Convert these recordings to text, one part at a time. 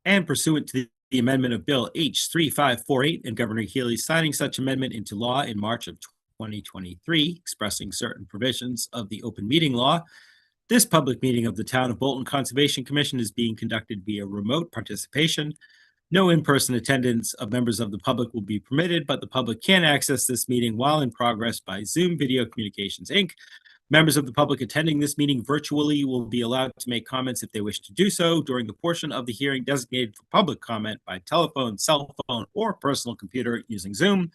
and pursuant to the amendment of Bill H-3548 and Governor Healy signing such amendment into law in March of 2023, expressing certain provisions of the open meeting law, this public meeting of the Town of Bolton Conservation Commission is being conducted via remote participation. No in-person attendance of members of the public will be permitted, but the public can access this meeting while in progress by Zoom Video Communications, Inc. Members of the public attending this meeting virtually will be allowed to make comments if they wish to do so during the portion of the hearing designated for public comment by telephone, cell phone, or personal computer using Zoom.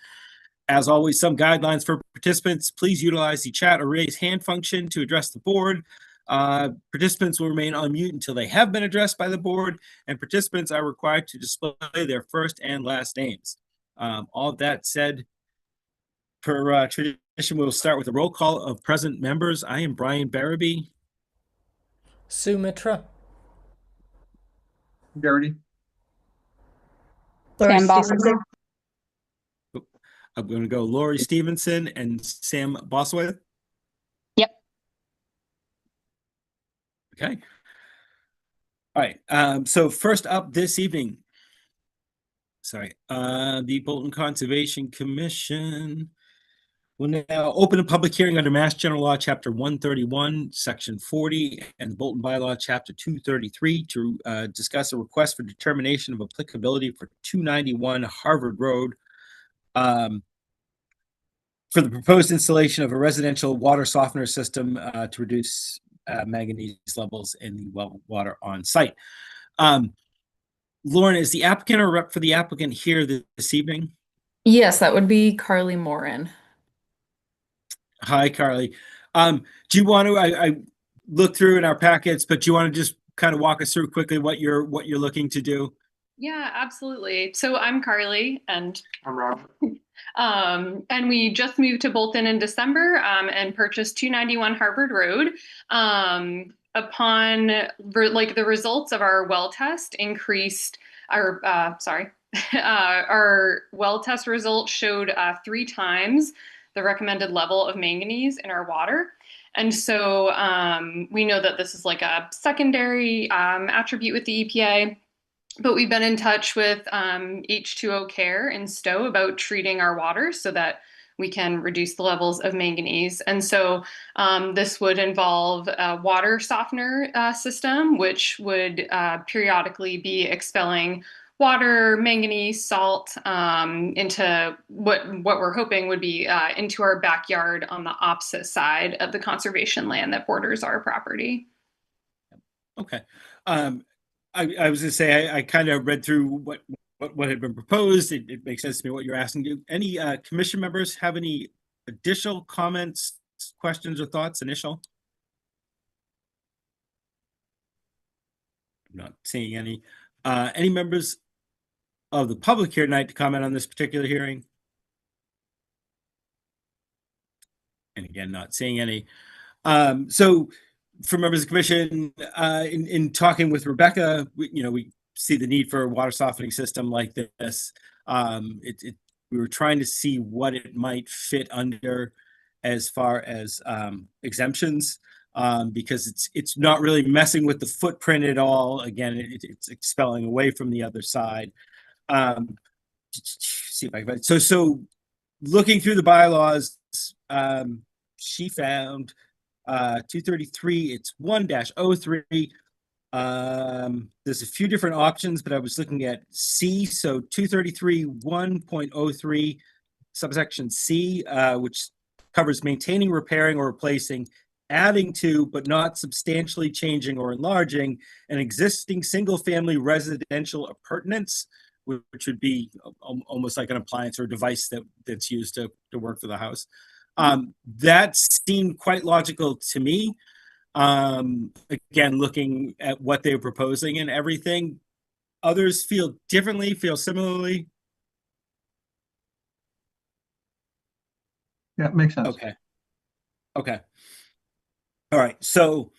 As always, some guidelines for participants. Please utilize the chat or raise hand function to address the board. Participants will remain on mute until they have been addressed by the board, and participants are required to display their first and last names. All that said, per tradition, we'll start with a roll call of present members. I am Brian Barabee. Sumitra. Garrity. Sam Bosworth. I'm going to go Lori Stevenson and Sam Bosworth. Yep. Okay. All right. So first up this evening, the Bolton Conservation Commission will now open a public hearing under Mass General Law, Chapter 131, Section 40, and the Bolton Bylaw, Chapter 233, to discuss a request for determination of applicability for 291 Harvard Road for the proposed installation of a residential water softener system to reduce manganese levels in the well water on site. Lauren, is the applicant or rep for the applicant here this evening? Yes, that would be Carly Morin. Hi, Carly. Do you want to? I looked through in our packets, but do you want to just kind of walk us through quickly what you're looking to do? Yeah, absolutely. So I'm Carly, and I'm Robert. and we just moved to Bolton in December and purchased 291 Harvard Road. Upon the results of our well test increased our our well test results showed 3 times the recommended level of manganese in our water. And so we know that this is like a secondary attribute with the EPA. But we've been in touch with H2O Care in Stowe about treating our water so that we can reduce the levels of manganese. And so this would involve a water softener system, which would periodically be expelling water, manganese, salt into what we're hoping would be into our backyard on the opposite side of the conservation land that borders our property. Okay. I was going to say, I kind of read through what had been proposed. It makes sense to me what you're asking. Do any commission members have any additional comments, questions, or thoughts initial? I'm not seeing any. Any members of the public here tonight to comment on this particular hearing? And again, not seeing any. So for members of the commission, in talking with Rebecca, we see the need for a water softening system like this. We were trying to see what it might fit under as far as exemptions, because it's not really messing with the footprint at all. Again, it's expelling away from the other side. See if I can. So looking through the bylaws, she found 233, it's 1-03. There's a few different options, but I was looking at C. So 233 1.03 subsection C, which covers maintaining, repairing, or replacing, adding to, but not substantially changing or enlarging an existing single-family residential appurtenance, which would be almost like an appliance or device that's used to work for the house. That seemed quite logical to me. Again, looking at what they're proposing and everything, others feel differently, feel similarly. Yeah, it makes sense. Okay. All right. So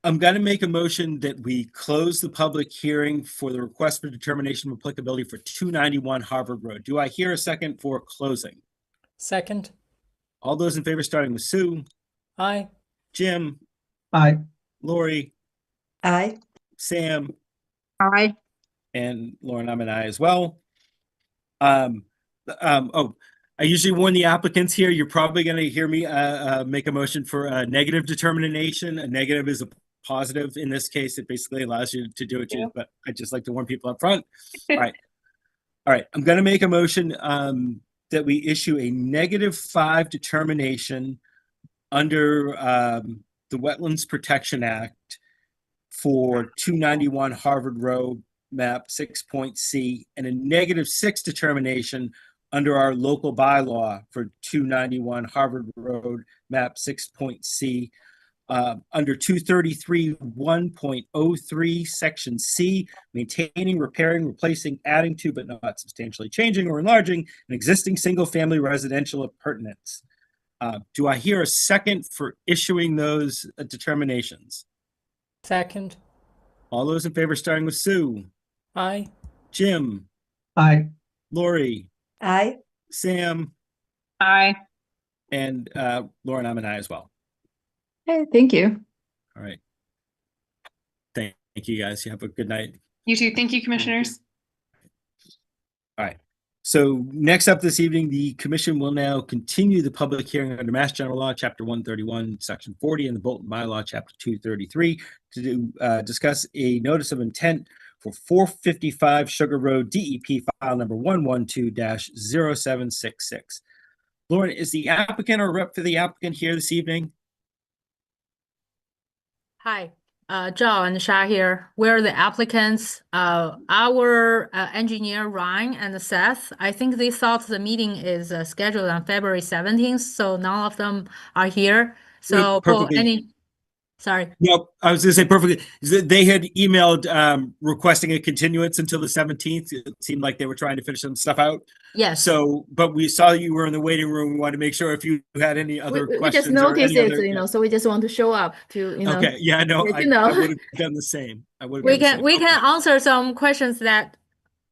I'm going to make a motion that we close the public hearing for the request for determination of applicability for 291 Harvard Road. Do I hear a second for closing? Second. All those in favor, starting with Sue. Aye. Jim. Aye. Lori. Aye. Sam. Aye. And Lauren, I'm an aye as well. Oh, I usually warn the applicants here, you're probably going to hear me make a motion for a negative determination. A negative is a positive. In this case, it basically allows you to do it, Yeah. but I just like to warn people up front. All right. All right. I'm going to make a motion that we issue a -5 determination under the Wetlands Protection Act for 291 Harvard Road, map 6.C, and a -6 determination under our local bylaw for 291 Harvard Road, map 6.C, under 233 1.03, section C, maintaining, repairing, replacing, adding to, but not substantially changing or enlarging an existing single-family residential appurtenance. Do I hear a second for issuing those determinations? Second. All those in favor, starting with Sue, Aye. Jim, Aye. Lori, Aye. Sam, Aye. and Lauren, I'm an aye as well. Okay, thank you. All right. Thank you, guys. You have a good night. You too. Thank you, commissioners. All right. So next up this evening, the commission will now continue the public hearing under Mass General Law, Chapter 131, Section 40, and the Bolton Bylaw, Chapter 233, to discuss a notice of intent for 455 Sugar Road, DEP file number 112-0766. Lauren, is the applicant or rep for the applicant here this evening? Hi, Joe and Shah here. We're the applicants. Our engineer Ryan and Seth, I think they thought the meeting is scheduled on February 17th, so none of them are here. So for perfectly. any, sorry, No, I was gonna say perfectly. They had emailed requesting a continuance until the 17th. It seemed like they were trying to finish some stuff out. yes. So, but we saw you were in the waiting room. We wanted to make sure if you had any other We questions. just or noticed any it, other- you know, so we just want to show up to, you know. Okay, yeah, no, let I you know. would have done the same. I would have We done the can same. we Okay. can answer some questions that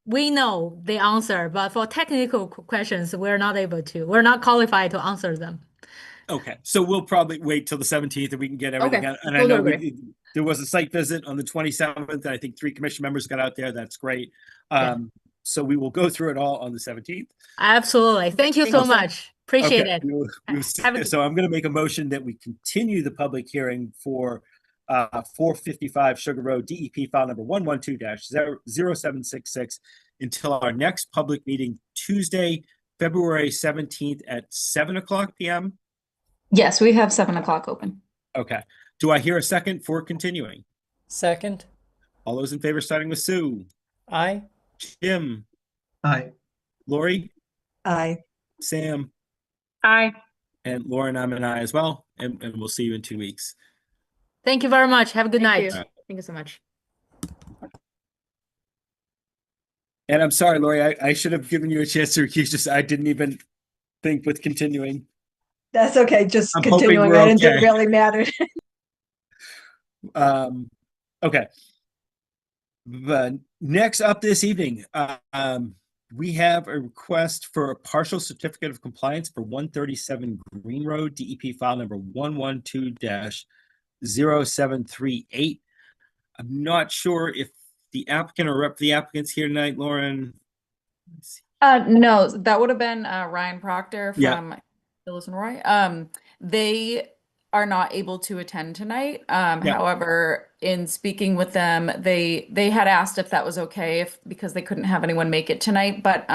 we know the answer, but for technical questions, we're not able to. We're not qualified to answer them. Okay, so we'll probably wait till the 17th and we can get everything Okay, out. And I know totally there was a site visit on the 27th. And I think 3 commission members got out there. That's great. Yeah. So we will go through it all on the 17th. Absolutely. Thank you Thank so you so- much. Appreciate Okay, it. Have a- So I'm going to make a motion that we continue the public hearing for 455 Sugar Road, DEP file number 112-0766 until our next public meeting, Tuesday, February 17th at 7:00 p.m. Yes, we have 7 o'clock open. Okay. Do I hear a second for continuing? Second. All those in favor, starting with Sue, Aye. Jim, Aye. Lori, Aye. Sam, Aye. and Lauren, I'm an aye as well. And we'll see you in 2 weeks. Thank you very much. Have a good Thank night. you. Thank you so much. And I'm sorry, Lori, I should have given you a chance to recuse yourself. I didn't even think with continuing. That's okay. Just I'm hoping continuing we're on. It didn't okay. really matter. Okay. But next up this evening, we have a request for a partial certificate of compliance for 137 Green Road, DEP file number 112-0738. I'm not sure if the applicant or rep for the applicant's here tonight, Lauren. Let's see. No, that would have been Ryan Proctor Yeah. from Phyllis and Roy. They are not able to attend tonight. Yeah. However, in speaking with them, they had asked if that was okay because they couldn't have anyone make it tonight. But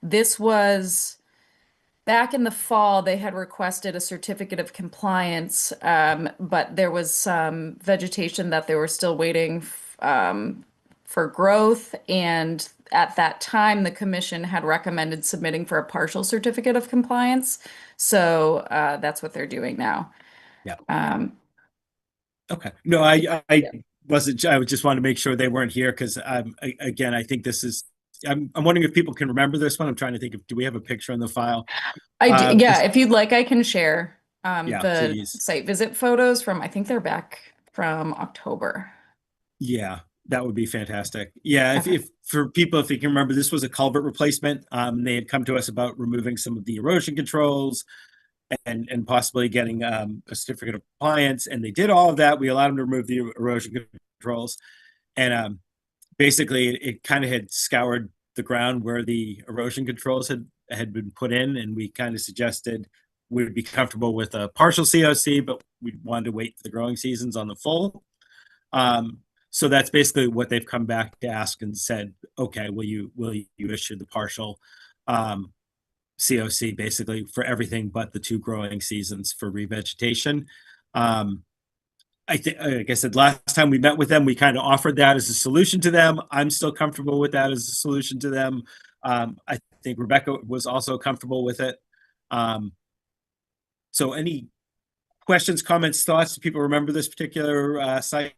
this was back in the fall, they had requested a certificate of compliance, but there was some vegetation that they were still waiting for growth. And at that time, the commission had recommended submitting for a partial certificate of compliance. So that's what they're doing now. Yeah. Okay. No, I wasn't, I just wanted to make sure they weren't here because again, I think this is, I'm wondering if people can remember this one. I'm trying to think of, do we have a picture on the file? Yeah, just- if you'd like, I can share Yeah, the please. site visit photos from, I think they're back from October. Yeah, that would be fantastic. Yeah, Okay. if for people, if you can remember, this was a culvert replacement. They had come to us about removing some of the erosion controls and possibly getting a certificate of compliance, and they did all of that. We allowed them to remove the erosion controls, and basically it kind of had scoured the ground where the erosion controls had been put in, and we kind of suggested we'd be comfortable with a partial COC, but we wanted to wait for the growing seasons on the full. So that's basically what they've come back to ask and said, okay, will you issue the partial COC basically for everything but the 2 growing seasons for revegetation. I think, like I said, last time we met with them, we kind of offered that as a solution to them. I'm still comfortable with that as a solution to them. I think Rebecca was also comfortable with it. So any questions, comments, thoughts? Do people remember this particular site?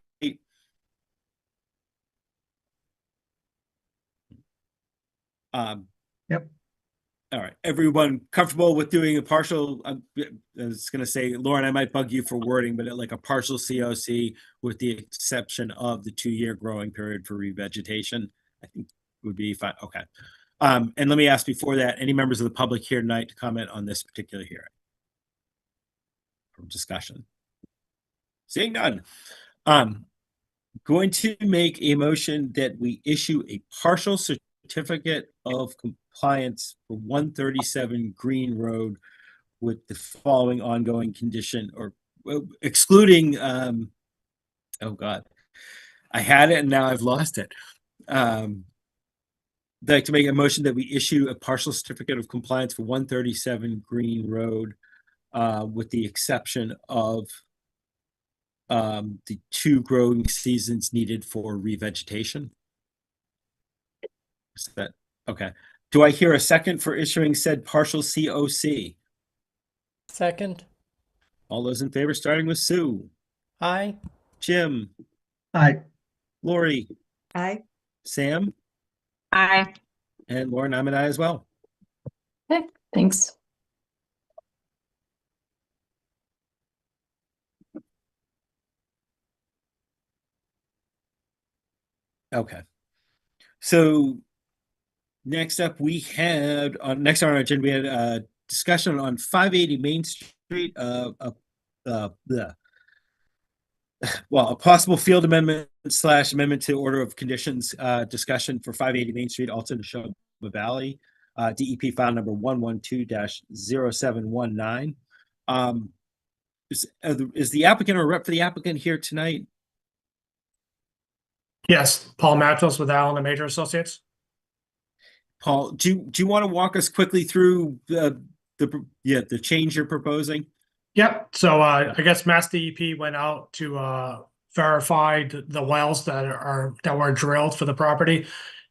Yep. All right. Everyone comfortable with doing a partial? I was going to say, Lauren, I might bug you for wording, but like a partial COC with the exception of the 2-year growing period for revegetation, I think would be fine. Okay. And let me ask before that, any members of the public here tonight to comment on this particular hearing? Or discussion? Seeing none. Going to make a motion that we issue a partial certificate of compliance for 137 Green Road with the following ongoing condition, or excluding, oh God, I had it and now I've lost it. I'd like to make a motion that we issue a partial certificate of compliance for 137 Green Road with the exception of the 2 growing seasons needed for revegetation. Is that okay? Do I hear a second for issuing said partial COC? Second. All those in favor, starting with Sue, Aye. Jim, Aye. Lori, Aye. Sam, Aye. and Lauren, I'm an aye as well. Okay, thanks. Okay. So next up, we had next on our agenda, we had a discussion on 580 Main Street. Well, a possible field amendment / amendment to order of conditions discussion for 580 Main Street, Alton, Neshoba Valley, DEP file number 112-0719. Is the applicant or rep for the applicant here tonight? Yes, Paul Matos with Allen and Major Associates. Paul, do you want to walk us quickly through the change you're proposing? Yep. So I guess Mass DEP went out to verify the wells that were drilled for the property,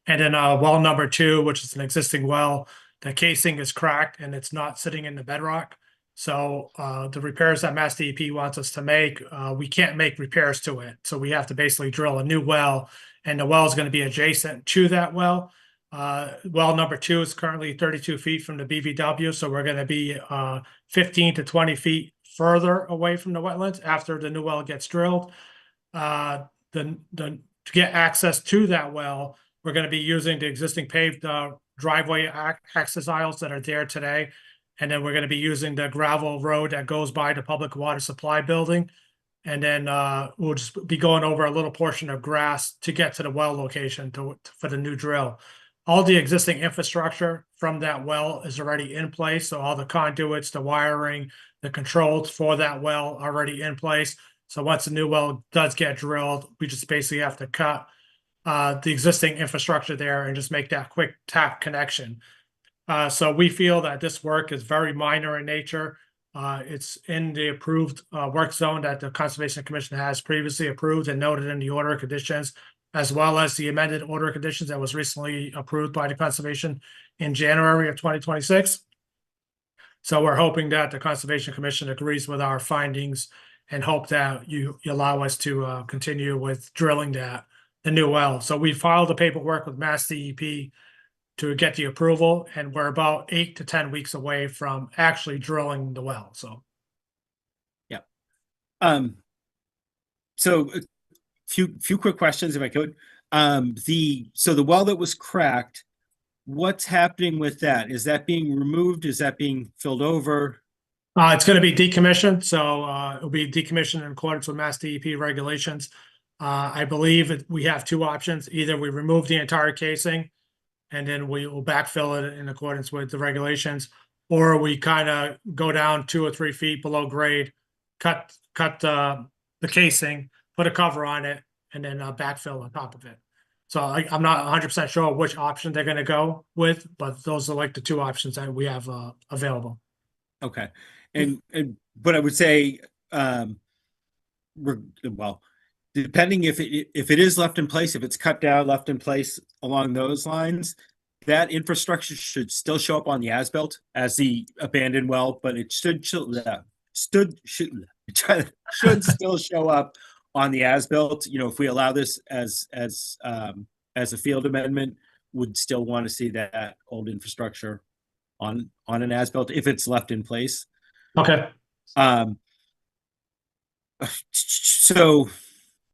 and then well number 2, which is an existing well, the casing is cracked and it's not sitting in the bedrock. So the repairs that Mass DEP wants us to make, we can't make repairs to it. So we have to basically drill a new well, and the well is going to be adjacent to that well. Well number 2 is currently 32 feet from the BVW, so we're going to be 15 to 20 feet further away from the wetlands after the new well gets drilled. To get access to that well, we're going to be using the existing paved driveway access aisles that are there today. And then we're going to be using the gravel road that goes by the public water supply building. And then we'll just be going over a little portion of grass to get to the well location for the new drill. All the existing infrastructure from that well is already in place. So all the conduits, the wiring, the controls for that well are already in place. So once the new well does get drilled, we just basically have to cut the existing infrastructure there and just make that quick tap connection. So we feel that this work is very minor in nature. It's in the approved work zone that the Conservation Commission has previously approved and noted in the order of conditions, as well as the amended order of conditions that was recently approved by the Conservation in January of 2026. So we're hoping that the Conservation Commission agrees with our findings and hope that you allow us to continue with drilling the new well. So we filed the paperwork with Mass DEP to get the approval, and we're about 8 to 10 weeks away from actually drilling the well. So, yeah. So a few quick questions, if I could. So the well that was cracked, what's happening with that? Is that being removed? Is that being filled over? it's going to be decommissioned. So it'll be decommissioned in accordance with Mass DEP regulations. I believe we have two options. Either we remove the entire casing and then we will backfill it in accordance with the regulations, or we kind of go down 2 or 3 feet below grade, cut the casing, put a cover on it, and then backfill on top of it. So I'm not 100% sure which option they're going to go with, but those are like the two options that we have available. Okay. And but I would say, well, depending if it is left in place, if it's cut down, left in place along those lines, that infrastructure should still show up on the as-built as the abandoned well, but it should still show up on the as-built. You know, if we allow this as a field amendment, would still want to see that old infrastructure on an as-built if it's left in place. Okay. So,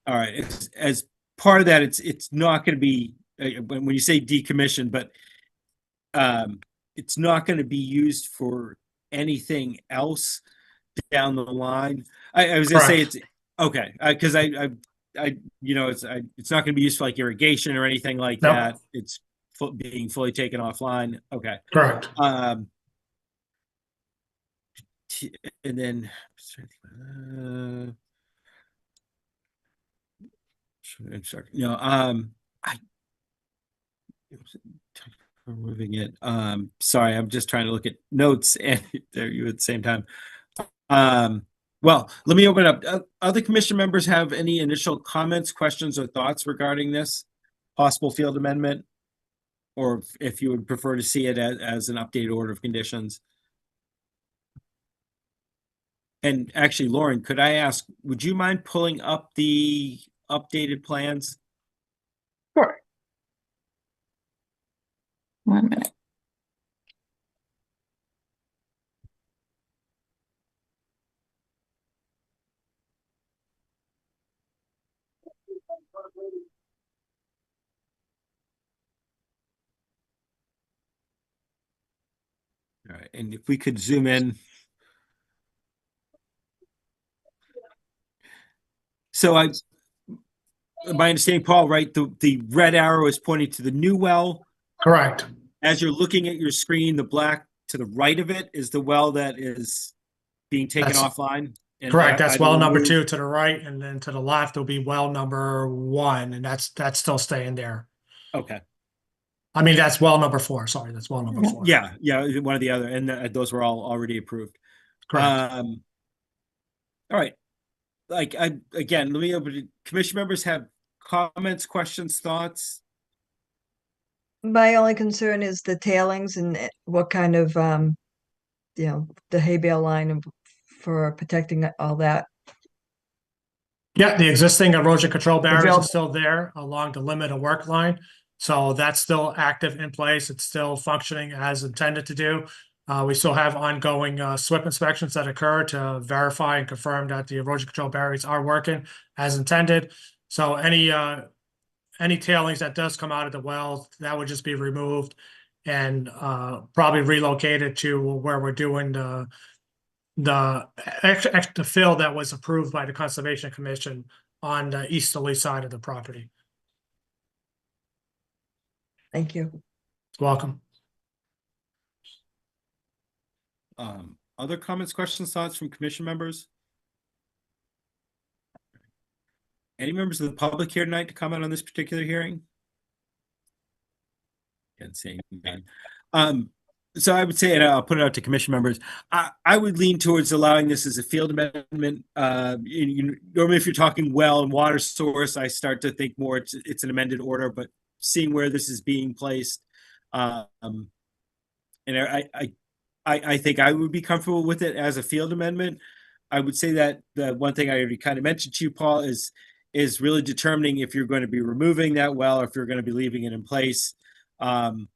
all right, as part of that, it's not going to be when you say decommissioned, but it's not going to be used for anything else down the line. I was going to say it's okay because I you know it's not going to be used for like irrigation or anything like Nope. that. It's being fully taken offline. Okay. Correct. And then I'm sorry. No, removing it. Sorry, I'm just trying to look at notes and there you at the same time. Well, let me open up. Other commission members have any initial comments, questions, or thoughts regarding this possible field amendment? Or if you would prefer to see it as an updated order of conditions? And actually, Lauren, could I ask, would you mind pulling up the updated plans? Sure. 1 minute. All right, and if we could zoom in. So my understanding, Paul, right, the red arrow is pointing to the new well. Correct. As you're looking at your screen, the black to the right of it is the well that is being taken That's offline. And Correct. That's either well number removed- 2 to the right, and then to the left will be well number 1, and that's still staying there. Okay. I mean, that's well number 4. Sorry, that's well number 4. Yeah, one or the other, and those were all already approved. Correct. All right. Like again, let me open it. Commission members have comments, questions, thoughts. My only concern is the tailings and what kind of, the hay bale line for protecting all that. Yeah, the existing erosion control barriers Avail- are still there along the limit of work line. So that's still active in place. It's still functioning as intended to do. We still have ongoing SWIP inspections that occur to verify and confirm that the erosion control barriers are working as intended. So any tailings that does come out of the well, that would just be removed and probably relocated to where we're doing the extra fill that was approved by the Conservation Commission on the easterly side of the property. Thank you. Welcome. Other comments, questions, thoughts from commission members? Any members of the public here tonight to comment on this particular hearing? Can't see anything. So I would say, and I'll put it out to commission members, I would lean towards allowing this as a field amendment. Normally if you're talking well and water source, I start to think more it's an amended order, but seeing where this is being placed, and I think I would be comfortable with it as a field amendment. I would say that the one thing I already kind of mentioned to you, Paul, is really determining if you're going to be removing that well or if you're going to be leaving it in place. And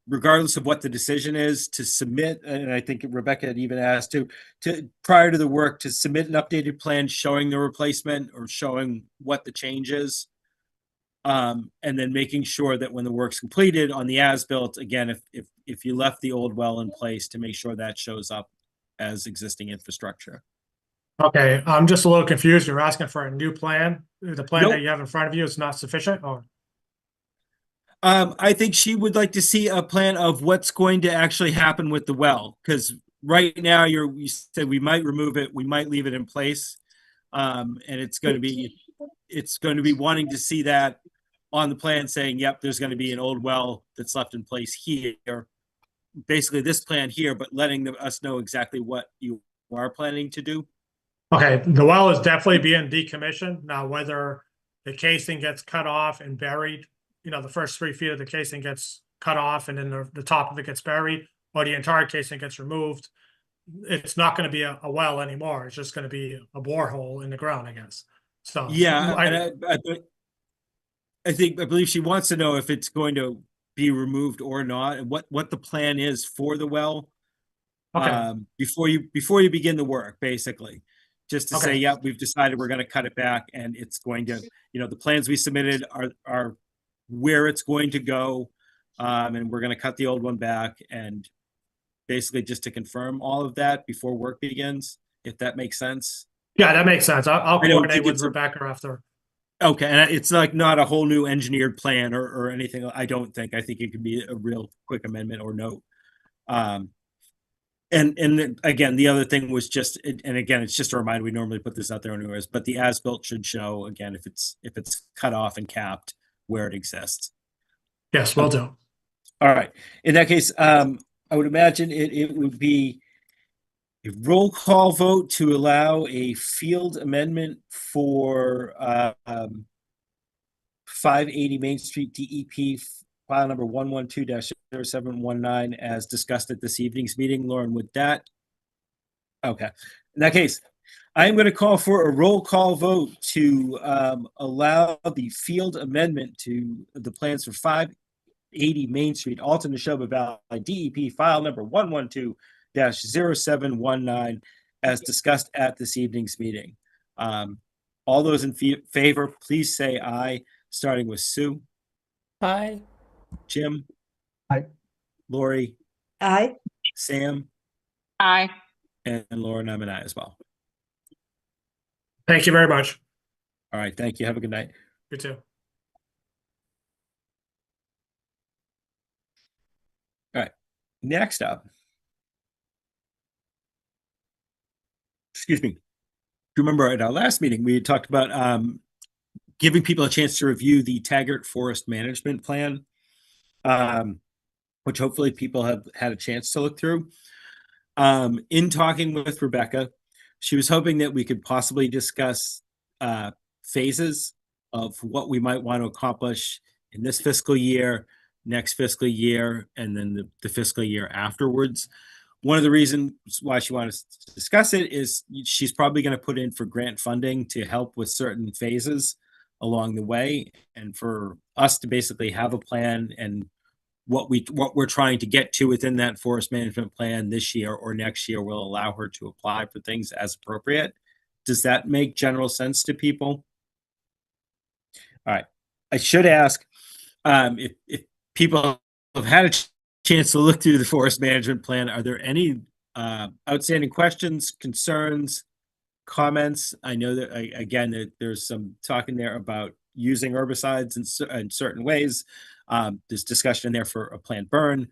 regardless of what the decision is, to submit, and I think Rebecca had even asked to prior to the work, to submit an updated plan showing the replacement or showing what the change is. And then making sure that when the work's completed on the as-built, again, if you left the old well in place, to make sure that shows up as existing infrastructure. Okay, I'm just a little confused. You're asking for a new plan? The plan Nope. that you have in front of you is not sufficient, or? I think she would like to see a plan of what's going to actually happen with the well, because right now you said we might remove it, we might leave it in place. And it's going to be wanting to see that on the plan saying, yep, there's going to be an old well that's left in place here. Basically this plan here, but letting us know exactly what you are planning to do. Okay, the well is definitely being decommissioned. Now, whether the casing gets cut off and buried, the first 3 feet of the casing gets cut off and then the top of it gets buried, or the entire casing gets removed, it's not going to be a well anymore. It's just going to be a borehole in the ground, I guess. So Yeah, and I believe she wants to know if it's going to be removed or not, and what the plan is for the well. Okay. Before you begin the work, basically, just to say, Okay. yep, we've decided we're going to cut it back, and it's going to, the plans we submitted are where it's going to go, and we're going to cut the old one back, and basically just to confirm all of that before work begins, if that makes sense. Yeah, that makes sense. I'll I don't coordinate think with it's a- Rebecca after. Okay, and it's like not a whole new engineered plan or anything. I don't think. I think it could be a real quick amendment or note. And then, again, the other thing was just, and again, it's just a reminder. We normally put this out there anyways, but the as-built should show again if it's cut off and capped where it exists. Yes, will do. All right. In that case, I would imagine it would be a roll call vote to allow a field amendment for 580 Main Street DEP file number 112-0719 as discussed at this evening's meeting. Lauren, with that? Okay. In that case, I am going to call for a roll call vote to allow the field amendment to the plans for 580 Main Street, Alton, Neshoba Valley, DEP file number 112-0719 as discussed at this evening's meeting. All those in favor, please say aye, starting with Sue. Aye. Jim? Aye. Lori? Aye. Sam? Aye. And Lauren, I'm an aye as well. Thank you very much. All right, thank you. Have a good night. You too. Next up. Excuse me. Remember at our last meeting, we had talked about giving people a chance to review the Taggart Forest Management Plan, which hopefully people have had a chance to look through. In talking with Rebecca, she was hoping that we could possibly discuss phases of what we might want to accomplish in this fiscal year, next fiscal year, and then the fiscal year afterwards. One of the reasons why she wanted to discuss it is she's probably going to put in for grant funding to help with certain phases along the way, and for us to basically have a plan and what we're trying to get to within that forest management plan this year or next year will allow her to apply for things as appropriate. Does that make general sense to people? All right. I should ask if people have had a chance to look through the forest management plan, are there any outstanding questions, concerns, comments? I know that again, there's some talk in there about using herbicides in certain ways. There's discussion in there for a planned burn.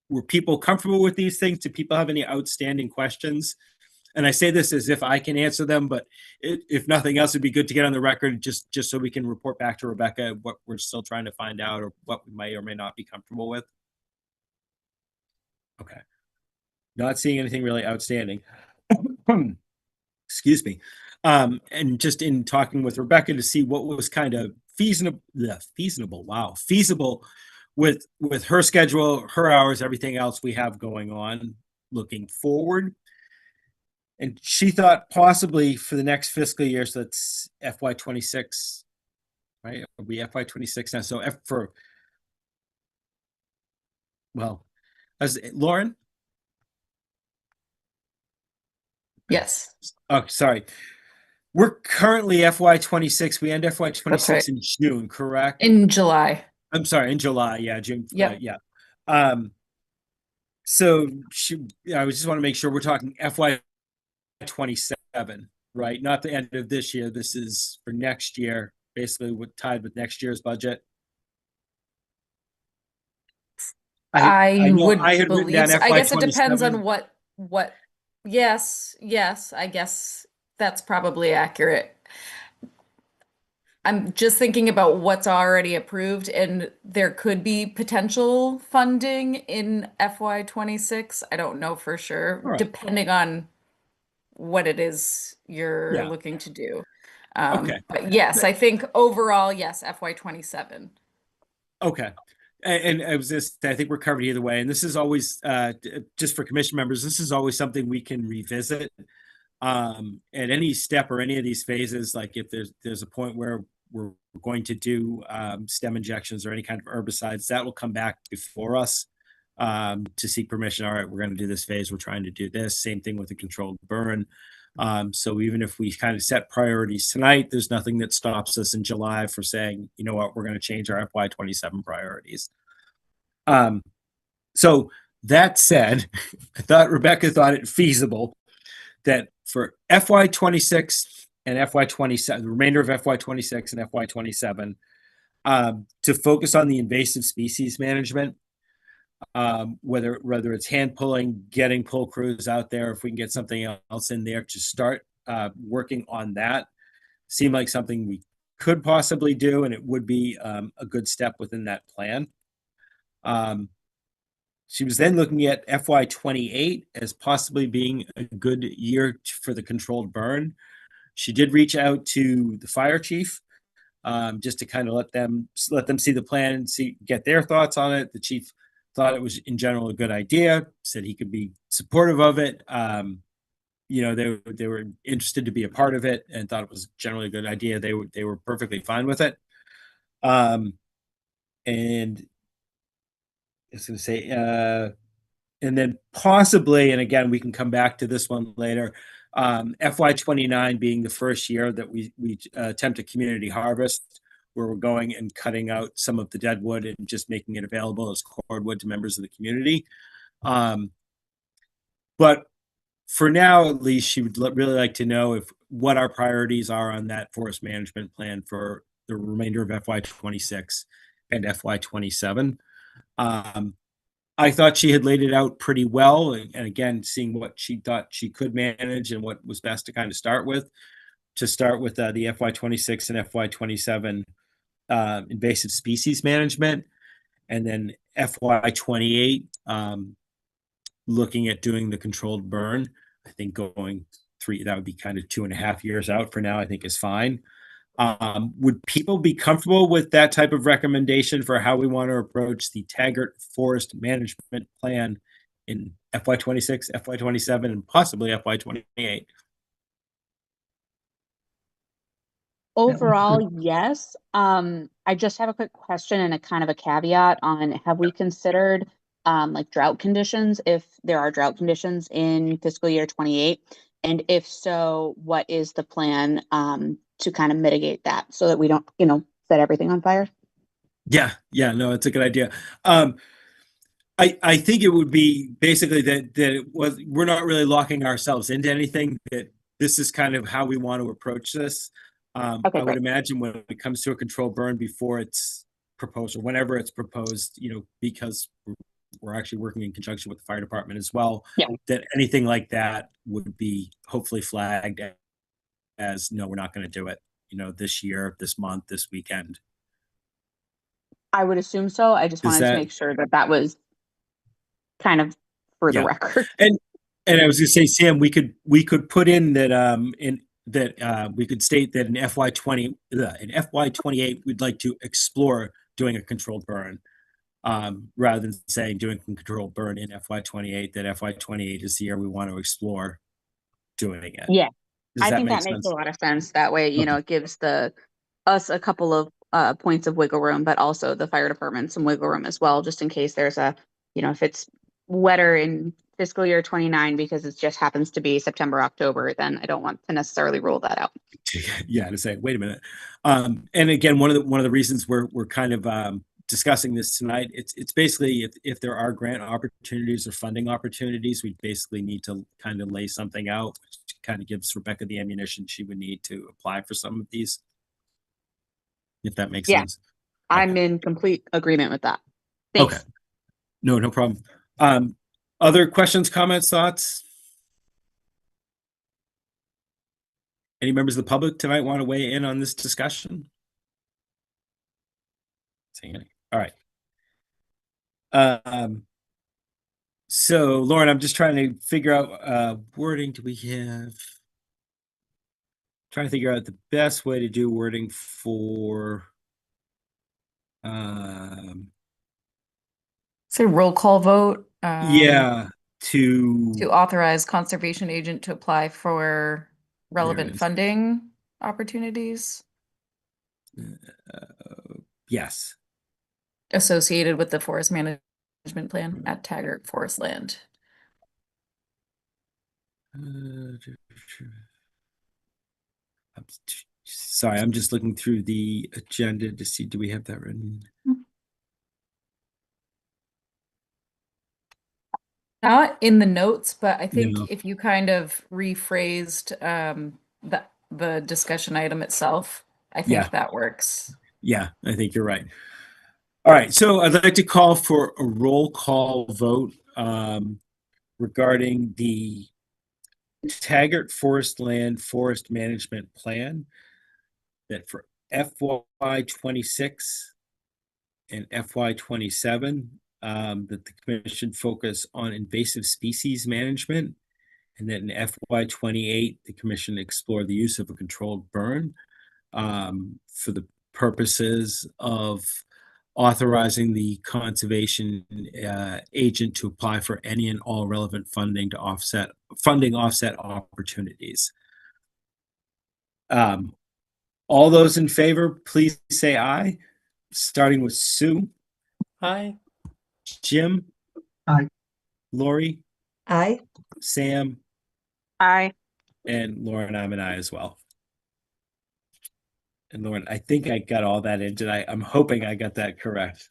Were people comfortable with these things? Do people have any outstanding questions? And I say this as if I can answer them, but if nothing else, it'd be good to get on the record just so we can report back to Rebecca what we're still trying to find out or what we may or may not be comfortable with. Okay. Not seeing anything really outstanding. Excuse me. And just in talking with Rebecca to see what was kind of feasible with her schedule, her hours, everything else we have going on looking forward. And she thought possibly for the next fiscal year, so that's FY26, right? It'll be FY26 now. So as Lauren? Yes. Oh, sorry. We're currently FY26. We end FY26 That's right. in June, correct? In July. I'm sorry, in July. Yeah, June. Yep. Yeah. So I just want to make sure we're talking FY27 right? Not the end of this year. This is for next year, basically tied with next year's budget. I know would I had written believe, down I guess it depends FY27. on yes, I guess that's probably accurate. I'm just thinking about what's already approved, and there could be potential funding in FY26. I don't know for sure, All right. depending on what it is you're Yeah. looking to do. Okay. But yes, I think overall, yes, FY27. Okay. And I was just, I think we're covered either way. And this is always, just for commission members, this is always something we can revisit. At any step or any of these phases, like if there's a point where we're going to do stem injections or any kind of herbicides, that will come back before us to seek permission. All right, we're going to do this phase. We're trying to do this. Same thing with the controlled burn. So even if we kind of set priorities tonight, there's nothing that stops us in July for saying, you know what, we're going to change our FY27 priorities. So that said, I thought Rebecca thought it feasible that for FY26 and FY27, the remainder of FY26 and FY27, to focus on the invasive species management, whether it's hand pulling, getting pull crews out there, if we can get something else in there to start working on that, seemed like something we could possibly do, and it would be a good step within that plan. She was then looking at FY28 as possibly being a good year for the controlled burn. She did reach out to the fire chief, just to kind of let them see the plan and get their thoughts on it. The chief thought it was in general a good idea, said he could be supportive of it. You know, they were interested to be a part of it and thought it was generally a good idea. They were perfectly fine with it. And I was going to say, and then possibly, and again, we can come back to this one later, FY29 being the first year that we attempt a community harvest, where we're going and cutting out some of the dead wood and just making it available as cordwood to members of the community. But for now, at least, she would really like to know what our priorities are on that forest management plan for the remainder of FY26 and FY27. I thought she had laid it out pretty well, and again, seeing what she thought she could manage and what was best to kind of start with the FY26 and FY27 invasive species management, and then FY28 looking at doing the controlled burn. I think going that would be kind of 2.5 years out for now, I think is fine. Would people be comfortable with that type of recommendation for how we want to approach the Taggart Forest Management Plan in FY26, FY27, and possibly FY28? Overall, yes. I just have a quick question and a kind of a caveat on, have we considered like drought conditions, if there are drought conditions in fiscal year 28? And if so, what is the plan to kind of mitigate that so that we don't, set everything on fire? Yeah, no, it's a good idea. I think it would be basically that we're not really locking ourselves into anything, that this is kind of how we want to approach this. Okay, I would great. imagine when it comes to a controlled burn, before it's proposed or whenever it's proposed, because we're actually working in conjunction with the fire department as well, Yeah. that anything like that would be hopefully flagged as, no, we're not going to do it, this year, this month, this weekend. I would assume so. I just wanted to make sure that was kind of for the record. And I was going to say, Sam, we could put in that we could state that in FY28 we'd like to explore doing a controlled burn, rather than saying doing a controlled burn in FY28. That FY28 is the year we want to explore doing it. Yeah, Does I think make that makes sense? a lot of sense. That way, it gives us a couple of points of wiggle room, but also the fire department some wiggle room as well, just in case there's if it's wetter in fiscal year 29 because it just happens to be September, October, then I don't want to necessarily rule that out. Yeah, to say, wait a minute. And again, one of the reasons we're kind of discussing this tonight, it's basically if there are grant opportunities or funding opportunities, we basically need to kind of lay something out, which kind of gives Rebecca the ammunition she would need to apply for some of these. If that makes Yeah. sense. I'm Okay. in complete agreement with that. Okay. Thanks. No problem. Other questions, comments, thoughts? Any members of the public tonight want to weigh in on this discussion? Seeing any. All right. So Lauren, I'm just trying to figure out wording. Do we have? Trying to figure out the best way to do wording for Say roll call vote. yeah, To authorize conservation agent to apply for relevant is. funding opportunities Yes. associated with the forest management plan at Taggart Forest Land. Sorry, I'm just looking through the agenda to see, do we have that written? Not in the notes, but I think No. if you kind of rephrased the discussion item itself, I think Yeah. that works. Yeah, I think you're right. All right, so I'd like to call for a roll call vote regarding the Taggart Forest Land Forest Management Plan that for FY 26 and FY 27, that the commission focus on invasive species management, and that in FY 28, the commission explore the use of a controlled burn for the purposes of authorizing the conservation agent to apply for any and all relevant funding to offset opportunities. All those in favor, please say aye. Starting with Sue, Aye. Jim. Aye. Lori, Aye. Sam, Aye. and Lauren, I'm an aye as well. And Lauren, I think I got all that in. Did I? I'm hoping I got that correct.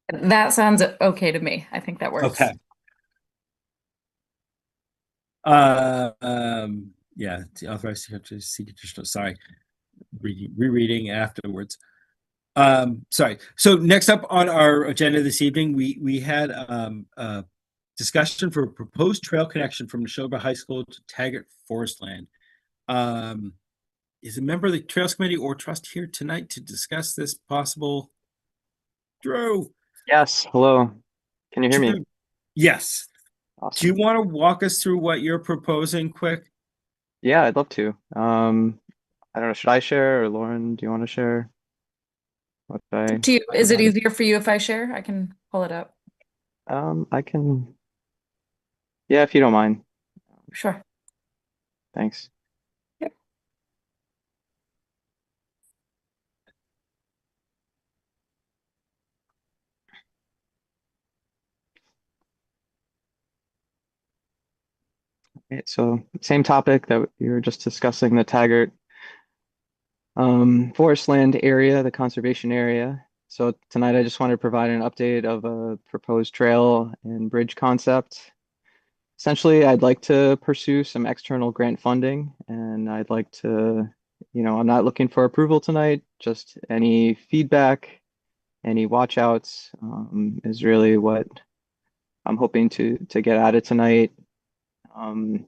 That sounds okay to me. I think that works. Okay. Yeah, to authorize to seek additional, sorry, rereading afterwards. Sorry. So next up on our agenda this evening, we had a discussion for a proposed trail connection from Neshoba High School to Taggart Forest Land. Is a member of the Trails Committee or Trust here tonight to discuss this possible? Drew. Yes, hello. Can you hear me? Yes. Do Awesome. you want to walk us through what you're proposing quick? Yeah, I'd love to. I don't know, should I share or Lauren, do you want to share? What I Is it about it? easier for you if I share? I can pull it up. I can, yeah, if you don't mind. Sure. Thanks. Yep. Okay, so same topic that you were just discussing, the Taggart forest land area, the conservation area. So tonight I just wanted to provide an update of a proposed trail and bridge concept. Essentially, I'd like to pursue some external grant funding, and I'd like to, I'm not looking for approval tonight, just any feedback, any watch outs is really what I'm hoping to get at it tonight. And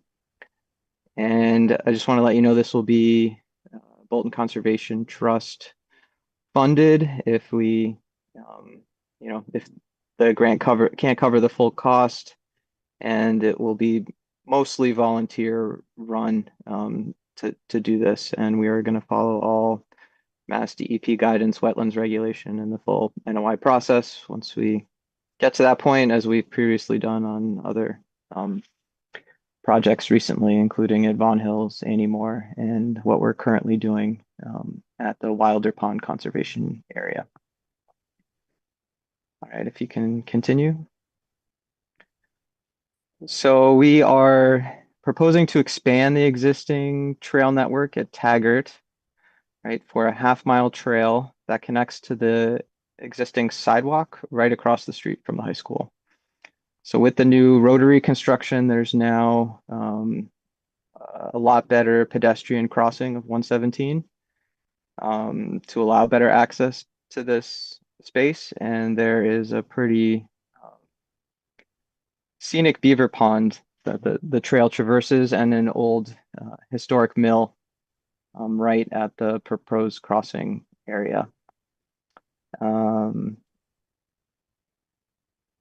I just want to let you know this will be Bolton Conservation Trust funded if we, if the grant can't cover the full cost, and it will be mostly volunteer run to do this. And we are going to follow all Mass DEP guidance, wetlands regulation, and the full NOI process once we get to that point, as we've previously done on other projects recently, including at Vaughan Hills, Annie Moore, and what we're currently doing at the Wilder Pond Conservation Area. All right, if you can continue. So we are proposing to expand the existing trail network at Taggart, right, for a half-mile trail that connects to the existing sidewalk right across the street from the high school. So with the new rotary construction, there's now a lot better pedestrian crossing of 117 to allow better access to this space. And there is a pretty scenic beaver pond that the trail traverses, and an old historic mill right at the proposed crossing area.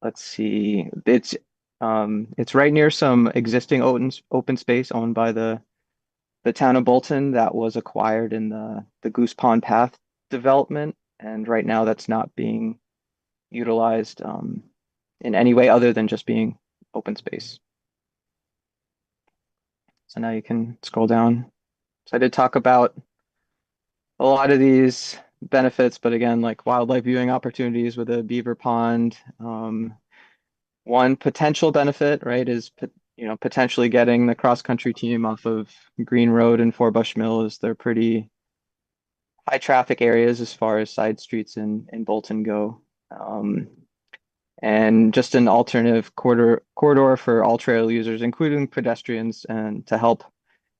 Let's see, it's right near some existing open space owned by the town of Bolton that was acquired in the Goose Pond Path development, and right now that's not being utilized in any way other than just being open space. So now you can scroll down. So I did talk about a lot of these benefits, but again, like wildlife viewing opportunities with a beaver pond. One potential benefit, right, is potentially getting the cross-country team off of Green Road and Forbush Mill, is they're pretty high traffic areas as far as side streets in Bolton go. And just an alternative corridor for all trail users, including pedestrians, and to help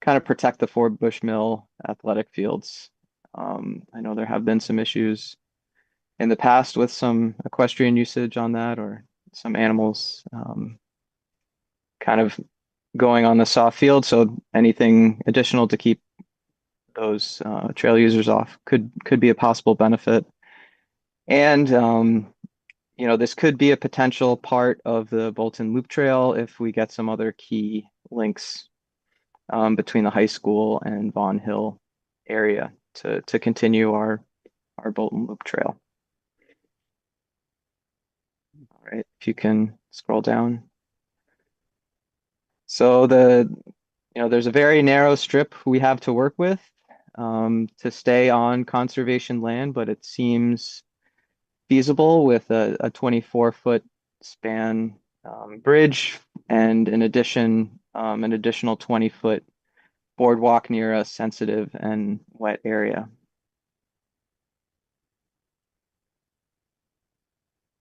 kind of protect the Forbush Mill athletic fields. I know there have been some issues in the past with some equestrian usage on that, or some animals kind of going on the soft field. So anything additional to keep those trail users off could be a possible benefit. And this could be a potential part of the Bolton Loop Trail if we get some other key links between the high school and Vaughan Hill area to continue our Bolton Loop Trail. All right, if you can scroll down. So there's a very narrow strip we have to work with to stay on conservation land, but it seems feasible with a 24-foot span bridge, and an additional 20-foot boardwalk near a sensitive and wet area.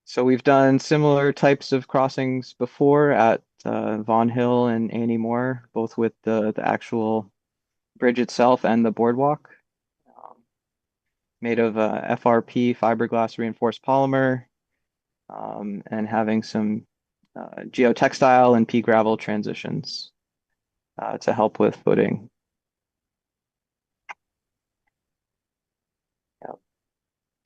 So we've done similar types of crossings before at Vaughan Hill and Annie Moore, both with the actual bridge itself and the boardwalk, made of FRP fiberglass reinforced polymer, and having some geotextile and pea gravel transitions to help with footing. Yep.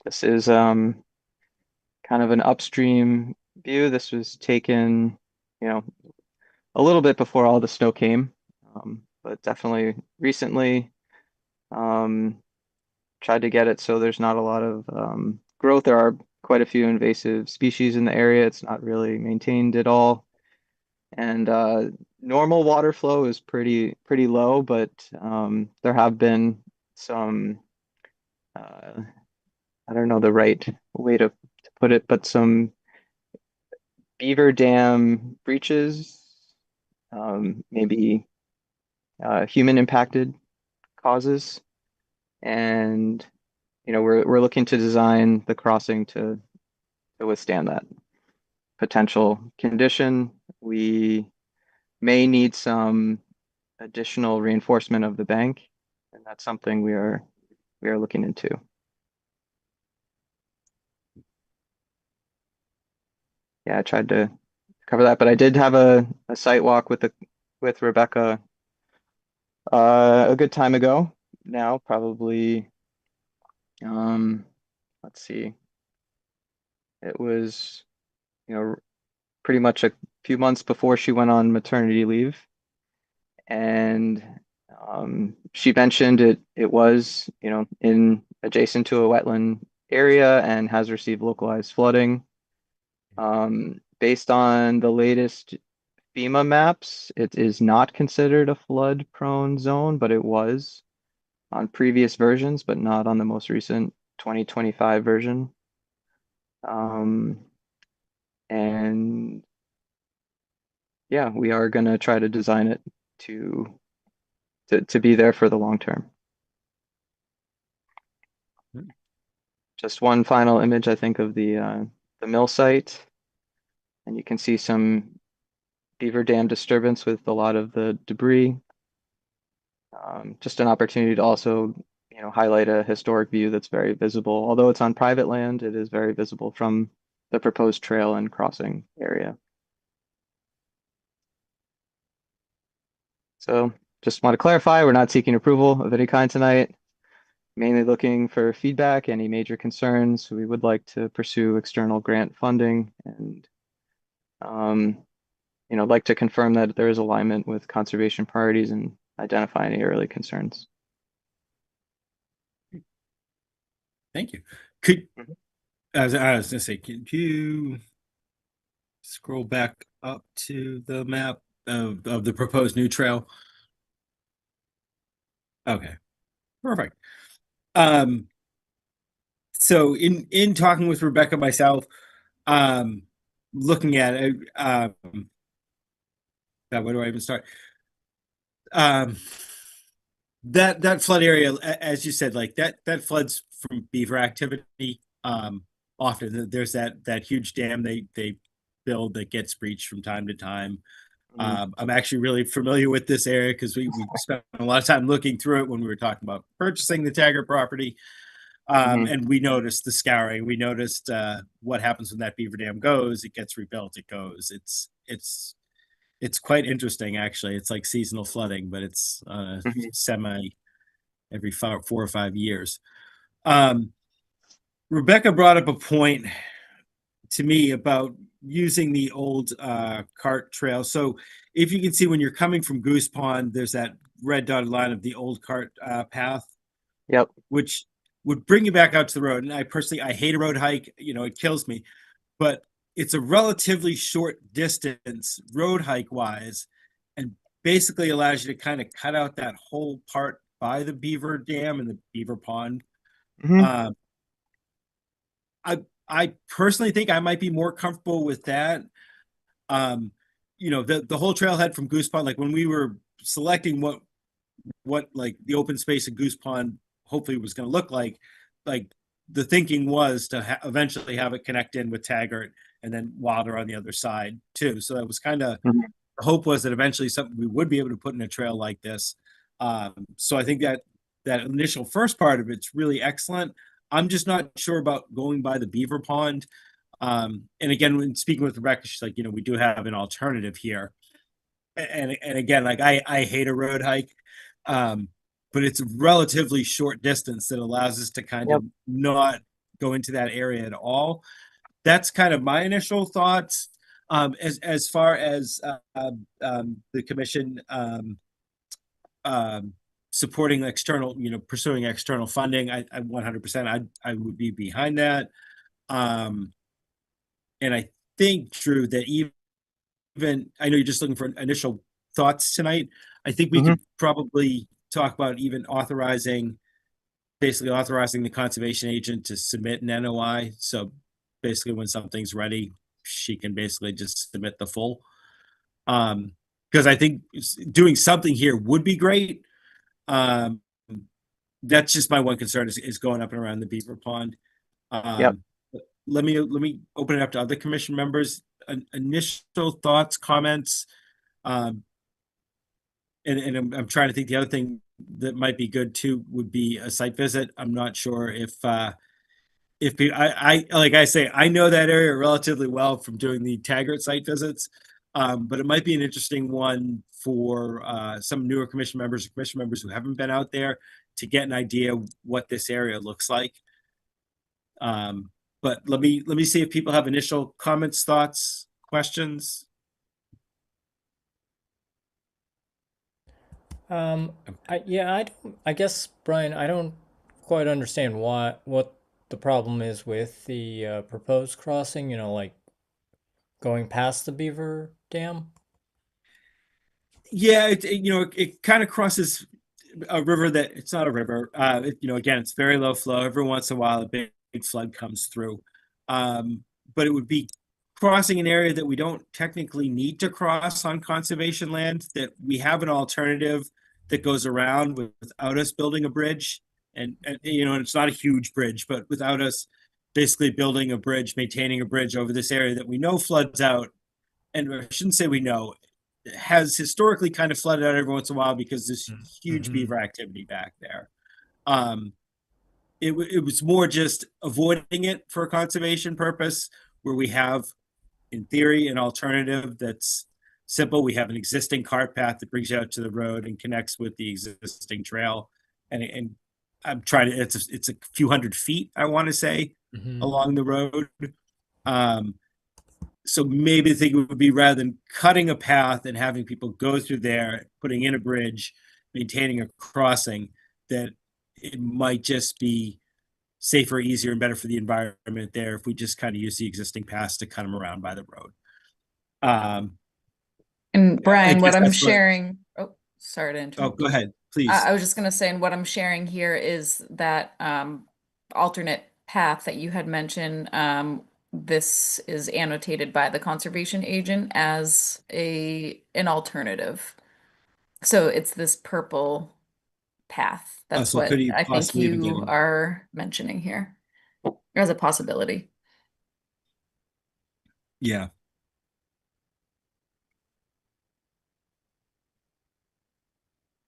This is kind of an upstream view. This was taken, a little bit before all the snow came, but definitely recently. Tried to get it so there's not a lot of growth. There are quite a few invasive species in the area. It's not really maintained at all. And normal water flow is pretty low, but there have been some, I don't know the right way to put it, but some beaver dam breaches, maybe human impacted causes. And we're looking to design the crossing to withstand that potential condition. We may need some additional reinforcement of the bank, and that's something we are looking into. Yeah, I tried to cover that, but I did have a site walk with Rebecca a good time ago now, probably let's see, it was pretty much a few months before she went on maternity leave, and she mentioned it was in adjacent to a wetland area and has received localized flooding. Based on the latest FEMA maps, it is not considered a flood prone zone, but it was on previous versions, but not on the most recent 2025 version. And yeah, we are going to try to design it to be there for the long term. Just one final image, I think, of the mill site, and you can see some beaver dam disturbance with a lot of the debris. just an opportunity to also, you know, highlight a historic view that's very visible. Although it's on private land, it is very visible from the proposed trail and crossing area. So just want to clarify, we're not seeking approval of any kind tonight. Mainly looking for feedback, any major concerns. We would like to pursue external grant funding and, you know, like to confirm that there is alignment with conservation priorities and identify any early concerns. Thank you. Could, Mhm. as I was gonna say, could you scroll back up to the map of the proposed new trail? Okay, perfect. So in talking with Rebecca myself, looking at it, where do I even start? That flood area, as you said, like that floods from beaver activity. Often there's that huge dam they build that gets breached from time to time. I'm actually really familiar with this area because we spent a lot of time looking through it when we were talking about purchasing the Taggart property. And we noticed the scouring. We noticed what happens when that beaver dam goes. It gets rebuilt. It goes. It's quite interesting, actually. It's like seasonal flooding, but it's semi every 4 or 5 years. Rebecca brought up a point to me about using the old cart trail. So if you can see when you're coming from Goose Pond, there's that red dotted line of the old cart path. Yep. Which would bring you back out to the road. And I hate a road hike, you know, it kills me, but it's a relatively short distance road hike wise, and basically allows you to kind of cut out that whole part by the beaver dam and the beaver pond. I personally think I might be more comfortable with that. You know, the whole trailhead from Goose Pond, like when we were selecting what like the open space in Goose Pond hopefully was going to look like the thinking was to eventually have it connect in with Taggart and then Wilder on the other side too. So that was kind of the hope, was that eventually something we would be able to put in a trail like this. So I think that initial first part of it's really excellent. I'm just not sure about going by the beaver pond. And again, when speaking with Rebecca, she's like, you know, we do have an alternative here. And again, like I hate a road hike. But it's a relatively short distance that allows us to kind of not go into that area at all. That's kind of my initial thoughts. As far as the commission supporting external, you know, pursuing external funding, I 100% I would be behind that. And I think, Drew, that even I know you're just looking for initial thoughts tonight. I think we could probably talk about even basically authorizing the conservation agent to submit an NOI. So basically when something's ready, she can basically just submit the full. Because I think doing something here would be great. That's just my one concern is going up and around the beaver pond. Let me open it up to other commission members. Initial thoughts, comments. And I'm trying to think, the other thing that might be good too would be a site visit. I'm not sure if I like I say, I know that area relatively well from doing the Taggart site visits, but it might be an interesting one for some newer commission members who haven't been out there to get an idea what this area looks like. But let me see if people have initial comments, thoughts, questions. I guess, Brian, I don't quite understand what the problem is with the proposed crossing, you know, like going past the beaver dam. Yeah, it kind of crosses a river that it's not a river. You know, again, it's very low flow. Every once in a while, a big flood comes through. But it would be crossing an area that we don't technically need to cross on conservation land, that we have an alternative that goes around without us building a bridge. And you know, and it's not a huge bridge, but without us basically building a bridge, maintaining a bridge over this area that we know floods out. And I shouldn't say we know. has historically kind of flooded out every once in a while because there's huge Mhm. beaver activity back there. It was more just avoiding it for a conservation purpose, where we have, in theory, an alternative that's simple. We have an existing cart path that brings you out to the road and connects with the existing trail. And I'm trying to, it's a few hundred feet, I want to say, along the road. So maybe the thing would be, rather than cutting a path and having people go through there, putting in a bridge, maintaining a crossing, that it might just be safer, easier, and better for the environment there if we just kind of use the existing paths to cut them around by the road. And Brian, what guess I'm that's what- sharing, oh, sorry to Oh, interrupt. go ahead, please. I was just gonna say, and what I'm sharing here is that alternate path that you had mentioned. This is annotated by the conservation agent as an alternative. So it's this purple path. That's so what could he I think possibly even get you in? are mentioning here as a possibility. Yeah.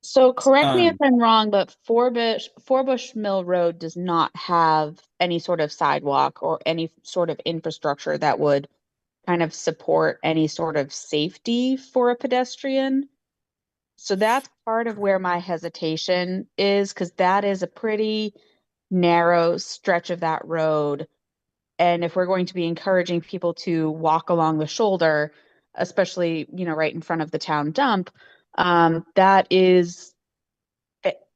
So correct me if Um, I'm wrong, but Forbush Mill Road does not have any sort of sidewalk or any sort of infrastructure that would kind of support any sort of safety for a pedestrian. So that's part of where my hesitation is, because that is a pretty narrow stretch of that road. And if we're going to be encouraging people to walk along the shoulder, especially, right in front of the town dump, that is,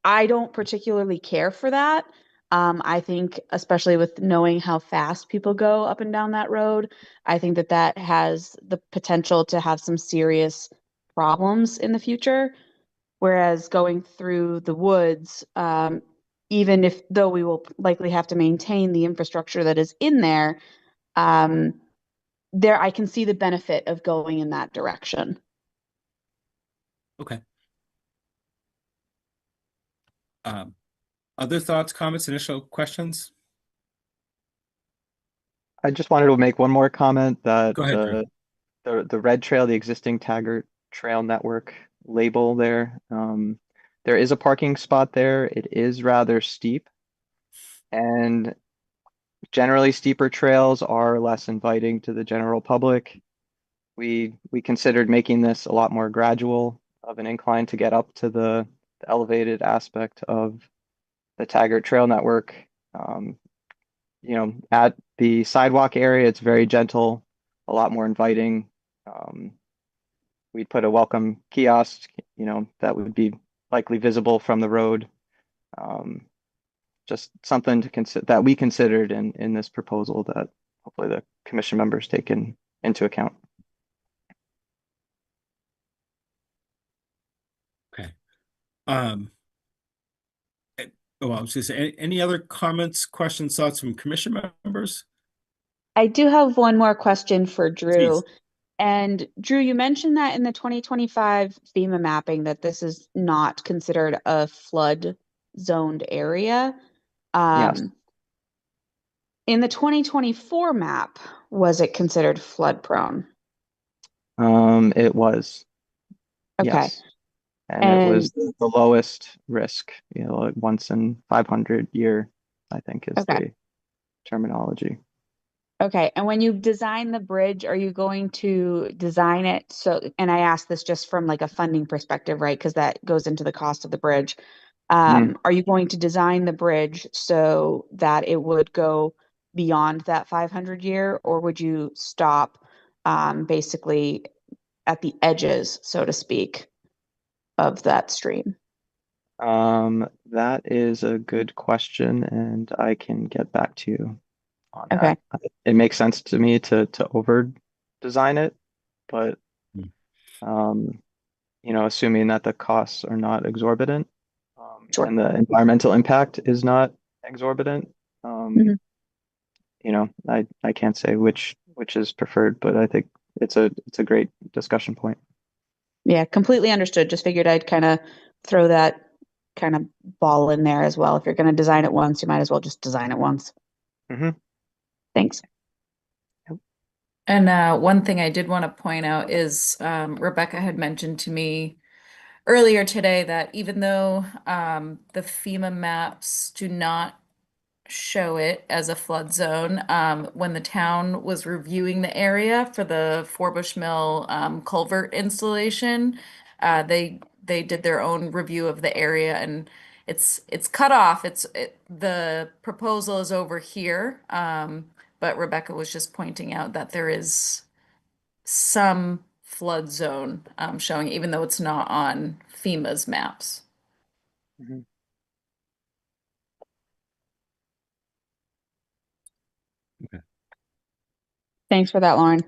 I don't particularly care for that. I think, especially with knowing how fast people go up and down that road, I think that that has the potential to have some serious problems in the future. Whereas going through the woods, even though we will likely have to maintain the infrastructure that is in there, I can see the benefit of going in that direction. okay. Other thoughts, comments, initial questions? I just wanted to make one more comment that Go ahead, Drew. the red trail, the existing Taggart Trail Network label there, there is a parking spot there. It is rather steep, and generally steeper trails are less inviting to the general public. We considered making this a lot more gradual of an incline to get up to the elevated aspect of the Taggart Trail Network. At the sidewalk area, it's very gentle, a lot more inviting. We'd put a welcome kiosk, that would be likely visible from the road. Just something to consider that we considered in this proposal that hopefully the commission members take into account. Okay. I was gonna say, any other comments, questions, thoughts from commission members? I do have one more question for Drew. Please. And Drew, you mentioned that in the 2025 FEMA mapping that this is not considered a flood zoned area. Yes. In the 2024 map, was it considered flood prone? It was. Okay. Yes. And it was the lowest risk, like once in 500 year, I think is Okay. the terminology. Okay. And when you design the bridge, are you going to design it so, and I ask this just from like a funding perspective, right? Because that goes into the cost of the bridge. Are you going to design the bridge so that it would go beyond that 500 year, or would you stop basically at the edges, so to speak, of that stream? That is a good question, and I can get back to you on Okay. that. It makes sense to me to over design it, but assuming that the costs are not exorbitant, Sure. and the environmental impact is not exorbitant, Mhm. I can't say which is preferred, but I think it's a great discussion point. Yeah, completely understood. Just figured I'd kind of throw that kind of ball in there as well. If you're going to design it once, you might as well just design it once. Mm-hmm. Thanks. And one thing I did want to point out is Rebecca had mentioned to me earlier today that even though the FEMA maps do not show it as a flood zone, when the town was reviewing the area for the Forbush Mill culvert installation, they did their own review of the area, and it's cut off. The proposal is over here, but Rebecca was just pointing out that there is some flood zone showing, even though it's not on FEMA's maps. Mhm. Thanks for that, Lauren.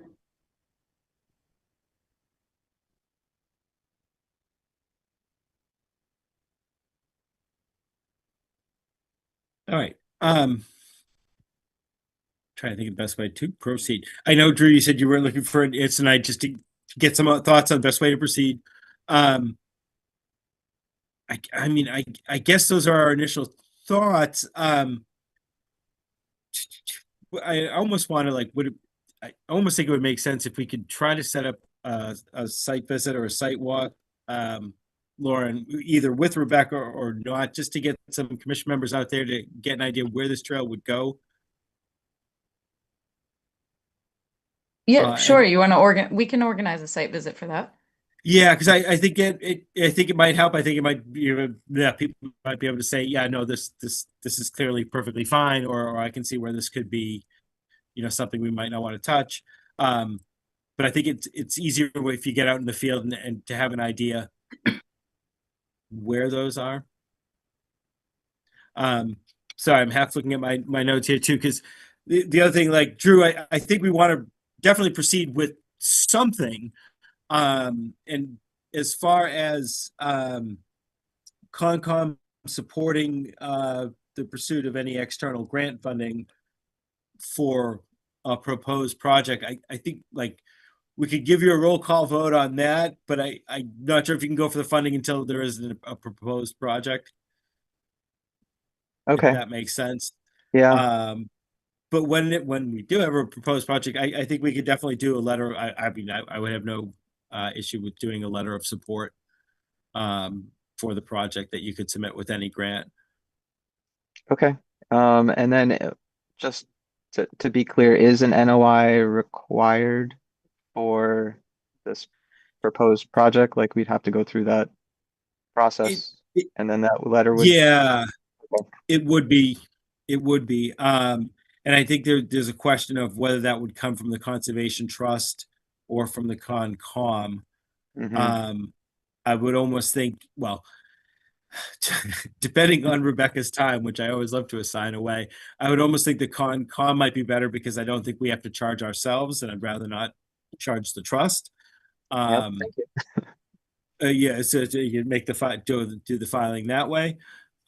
All right. Trying to think of the best way to proceed. I know, Drew, you said you were looking for it tonight just to get some thoughts on the best way to proceed. I mean, I guess those are our initial thoughts. I almost want to I almost think it would make sense if we could try to set up a site visit or a site walk, Lauren, either with Rebecca or not, just to get some commission members out there to get an idea where this trail would go. Yeah, and- sure. You want to we can organize a site visit for that. Yeah, because I think I think it might help. I think it might people might be able to say, yeah, no, this is clearly perfectly fine, or I can see where this could be, something we might not want to touch. But I think it's easier if you get out in the field and to have an idea where those are. So I'm half looking at my notes here too, because the other thing, like Drew, I think we want to definitely proceed with something. And as far as Concom supporting the pursuit of any external grant funding for a proposed project, I think like we could give you a roll call vote on that, but I'm not sure if you can go for the funding until there is a proposed project. Okay. If that makes sense. Yeah. But when we do have a proposed project, I think we could definitely do a letter. I mean, I would have no issue with doing a letter of support for the project that you could submit with any grant. Okay. And then just to be clear, is an NOI required for this proposed project? Like we'd have to go through that process and then that letter would. Yeah, Okay. it would be. And I think there's a question of whether that would come from the Conservation Trust or from the Concom. Mhm. I would almost think, well, depending on Rebecca's time, which I always love to assign away, I would almost think the Concom might be better because I don't think we have to charge ourselves, and I'd rather not charge the trust. Yep, thank you. Yeah, so you can make do the filing that way.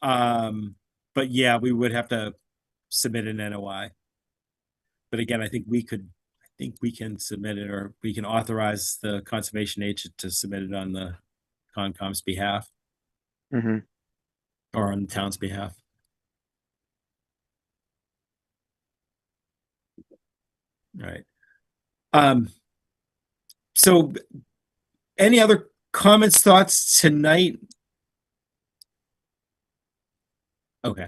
But yeah, we would have to submit an NOI. But again, I think we can submit it, or we can authorize the conservation agent to submit it on the Concom's behalf. Mhm. Or on the town's behalf. All right. So any other comments, thoughts tonight? Okay.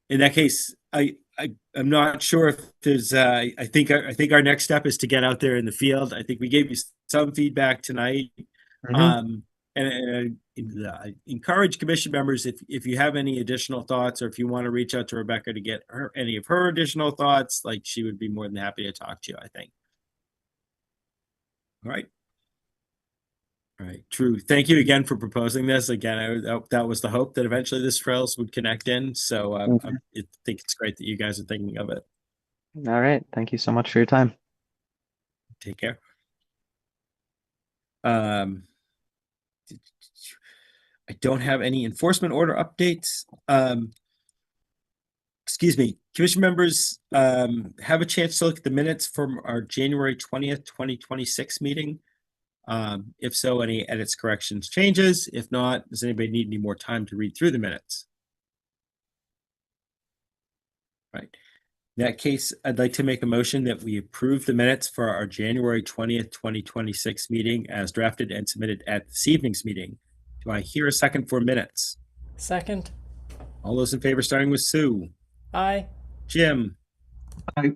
In that case, I'm not sure if there's I think our next step is to get out there in the field. I think we gave you some feedback tonight. Mhm. And I encourage commission members, if you have any additional thoughts, or if you want to reach out to Rebecca to get any of her additional thoughts, like she would be more than happy to talk to you, I think. All right. All right, Drew, thank you again for proposing this. Again, that was the hope that eventually this trails would connect in. So I think it's great that you guys are thinking of it. All right. Thank you so much for your time. Take care. I don't have any enforcement order updates. Excuse me, commission members have a chance to look at the minutes from our January 20th, 2026 meeting. If so, any edits, corrections, changes? If not, does anybody need any more time to read through the minutes? Right. In that case, I'd like to make a motion that we approve the minutes for our January 20th, 2026 meeting as drafted and submitted at this evening's meeting. Do I hear a second for minutes? Second. All those in favor, starting with Sue, Aye. Jim, Aye.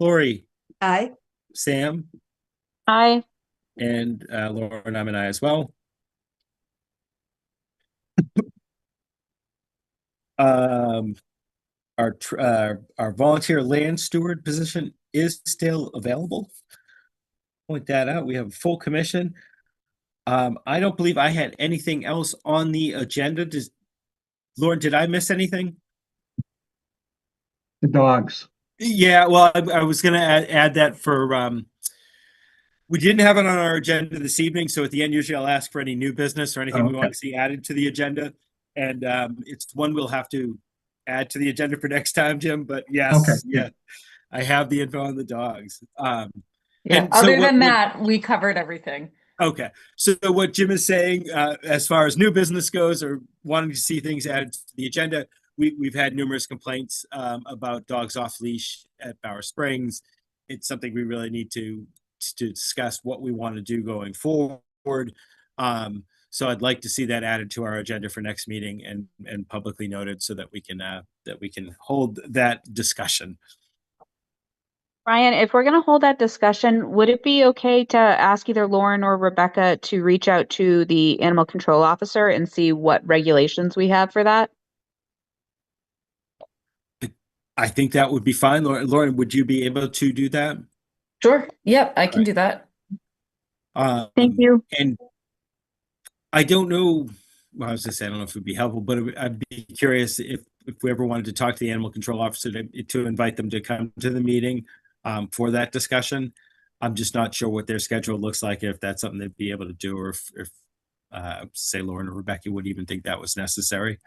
Lori, Aye. Sam, Aye. and Lauren, I'm an aye as well. Our volunteer land steward position is still available. Point that out. We have a full commission. I don't believe I had anything else on the agenda. Lauren, did I miss anything? The dogs. Yeah, well, I was gonna add that for, we didn't have it on our agenda this evening, so at the end, usually I'll ask for any new business or anything we want to see added to the agenda. And it's one we'll have to add to the agenda for next time, Jim, but yes, yeah, I have the info on the dogs. Yeah, And so other what- than what- that, we covered everything. Okay, so what Jim is saying, as far as new business goes, or wanting to see things added to the agenda, we've had numerous complaints about dogs off leash at Bower Springs. It's something we really need to discuss what we want to do going forward. So I'd like to see that added to our agenda for next meeting and publicly noted so that we can hold that discussion. Ryan, if we're going to hold that discussion, would it be okay to ask either Lauren or Rebecca to reach out to the animal control officer and see what regulations we have for that? I think that would be fine. Lauren, would you be able to do that? Sure. Yep, I can do that. Thank you. And I don't know, well, I was gonna say, I don't know if it would be helpful, but I'd be curious if we ever wanted to talk to the animal control officer to invite them to come to the meeting for that discussion. I'm just not sure what their schedule looks like, if that's something they'd be able to do, or if say Lauren or Rebecca would even think that was necessary.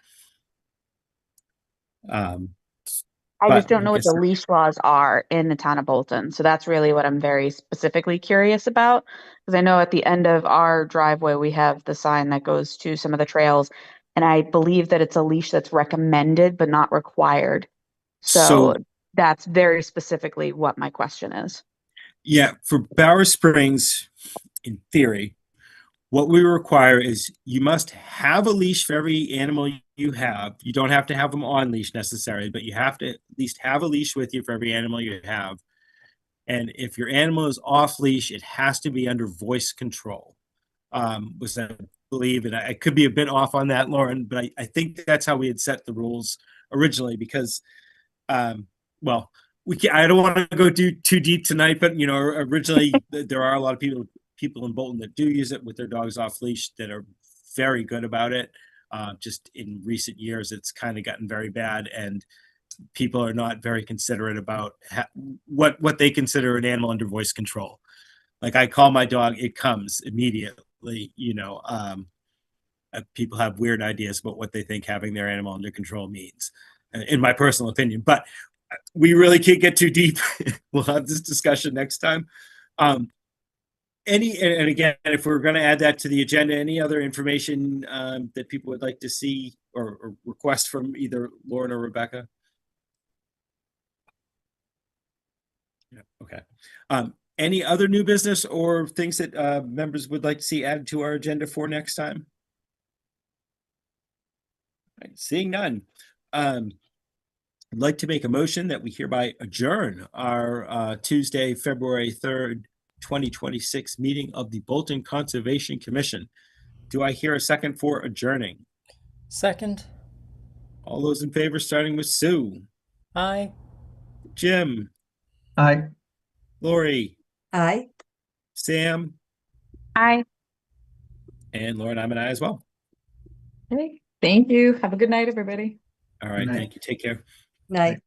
I But just don't know like what I the said- leash laws are in the town of Bolton. So that's really what I'm very specifically curious about. Because I know at the end of our driveway, we have the sign that goes to some of the trails. And I believe that it's a leash that's recommended, but not required. So that's very specifically what my question is. Yeah, for Bower Springs, in theory, what we require is you must have a leash for every animal you have. You don't have to have them on leash necessarily, but you have to at least have a leash with you for every animal you have. And if your animal is off leash, it has to be under voice control. Was I believe, and I could be a bit off on that, Lauren, but I think that's how we had set the rules originally, because well, I don't want to go too deep tonight, but you know, originally there are a lot of people in Bolton that do use it with their dogs off leash that are very good about it. Just in recent years, it's kind of gotten very bad, and people are not very considerate about what they consider an animal under voice control. Like, I call my dog, it comes immediately. You know, people have weird ideas about what they think having their animal under control means, in my personal opinion. But we really can't get too deep. We'll have this discussion next time. And again, if we're going to add that to the agenda, any other information that people would like to see or request from either Lauren or Rebecca? Yeah, okay. Any other new business or things that members would like to see added to our agenda for next time? All right, seeing none. I'd like to make a motion that we hereby adjourn our Tuesday, February 3rd, 2026 meeting of the Bolton Conservation Commission. Do I hear a second for adjourning? Second. All those in favor, starting with Sue, Aye. Jim, Aye. Lori, Aye. Sam, Aye. and Lauren, I'm an aye as well. Okay. Thank you. Have a good night, everybody. All right, Good night. thank you. Take care. Night.